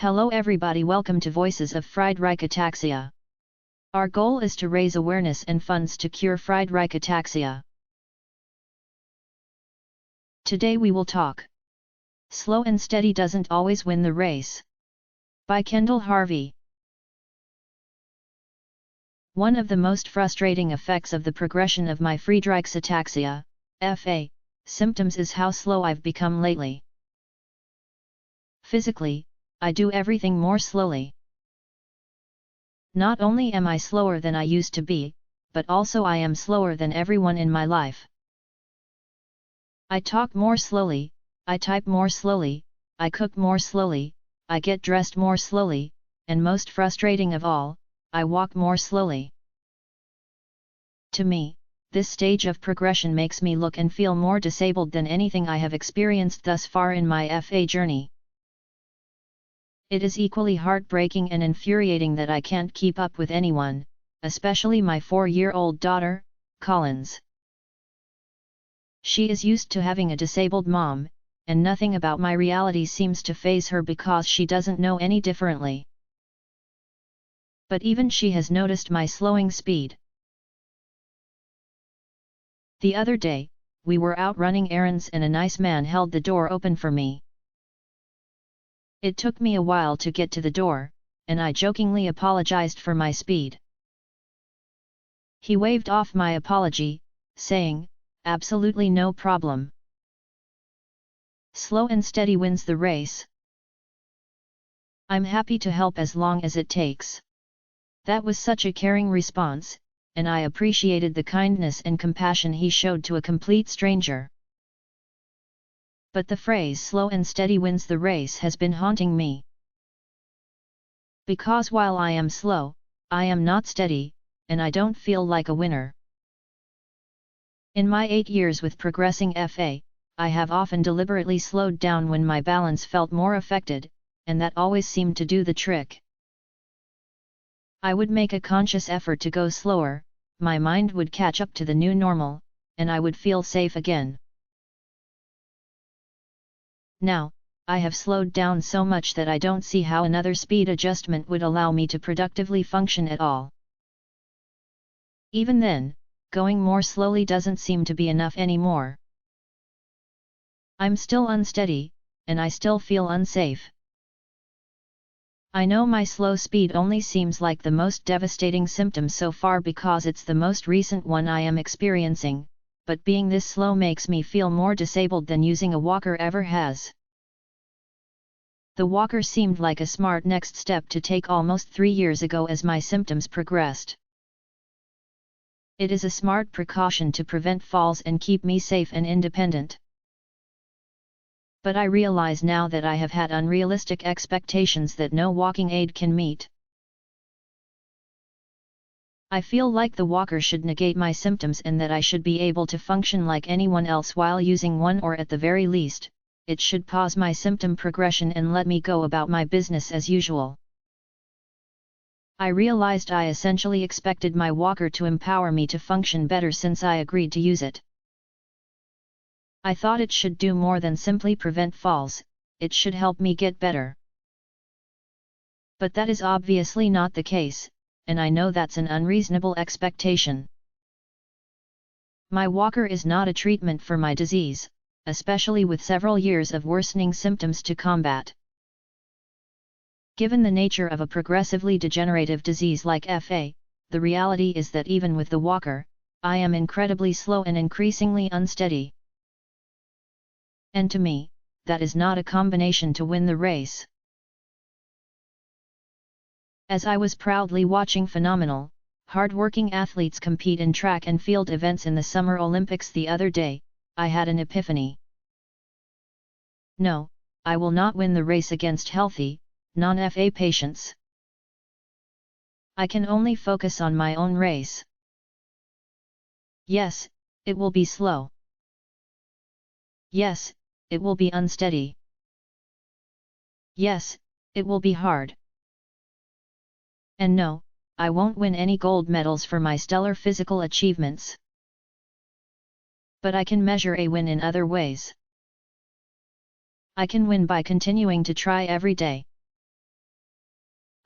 Hello everybody, welcome to Voices of Friedreich Ataxia. Our goal is to raise awareness and funds to cure Friedreich Ataxia. Today we will talk. Slow and steady doesn't always win the race. By Kendall Harvey. One of the most frustrating effects of the progression of my Friedreich's ataxia, FA, symptoms is how slow I've become lately. Physically, I do everything more slowly. Not only am I slower than I used to be, but also I am slower than everyone in my life. I talk more slowly, I type more slowly, I cook more slowly, I get dressed more slowly, and most frustrating of all, I walk more slowly. To me, this stage of progression makes me look and feel more disabled than anything I have experienced thus far in my FA journey. It is equally heartbreaking and infuriating that I can't keep up with anyone, especially my 4-year-old daughter, Collins. She is used to having a disabled mom, and nothing about my reality seems to faze her because she doesn't know any differently. But even she has noticed my slowing speed. The other day, we were out running errands and a nice man held the door open for me. It took me a while to get to the door, and I jokingly apologized for my speed. He waved off my apology, saying, "Absolutely no problem. Slow and steady wins the race. I'm happy to help as long as it takes." That was such a caring response, and I appreciated the kindness and compassion he showed to a complete stranger. But the phrase "slow and steady wins the race" has been haunting me. Because while I am slow, I am not steady, and I don't feel like a winner. In my 8 years with progressing FA, I have often deliberately slowed down when my balance felt more affected, and that always seemed to do the trick. I would make a conscious effort to go slower, my mind would catch up to the new normal, and I would feel safe again. Now, I have slowed down so much that I don't see how another speed adjustment would allow me to productively function at all. Even then, going more slowly doesn't seem to be enough anymore. I'm still unsteady, and I still feel unsafe. I know my slow speed only seems like the most devastating symptom so far because it's the most recent one I am experiencing, but being this slow makes me feel more disabled than using a walker ever has. The walker seemed like a smart next step to take almost 3 years ago as my symptoms progressed. It is a smart precaution to prevent falls and keep me safe and independent. But I realize now that I have had unrealistic expectations that no walking aid can meet. I feel like the walker should negate my symptoms and that I should be able to function like anyone else while using one, or at the very least, it should pause my symptom progression and let me go about my business as usual. I realized I essentially expected my walker to empower me to function better since I agreed to use it. I thought it should do more than simply prevent falls, it should help me get better. But that is obviously not the case, and I know that's an unreasonable expectation. My walker is not a treatment for my disease, especially with several years of worsening symptoms to combat. Given the nature of a progressively degenerative disease like FA, the reality is that even with the walker, I am incredibly slow and increasingly unsteady. And to me, that is not a combination to win the race. As I was proudly watching phenomenal, hard-working athletes compete in track and field events in the Summer Olympics the other day, I had an epiphany. No, I will not win the race against healthy, non-FA patients. I can only focus on my own race. Yes, it will be slow. Yes, it will be unsteady. Yes, it will be hard. And no, I won't win any gold medals for my stellar physical achievements. But I can measure a win in other ways. I can win by continuing to try every day.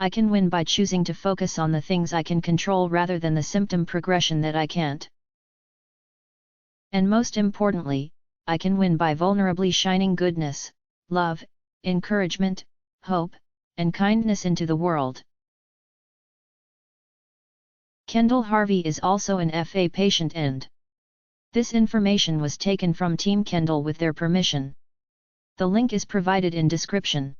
I can win by choosing to focus on the things I can control rather than the symptom progression that I can't. And most importantly, I can win by vulnerably shining goodness, love, encouragement, hope, and kindness into the world. Kendall Harvey is also an FA patient and this information was taken from Team Kendall with their permission. The link is provided in description.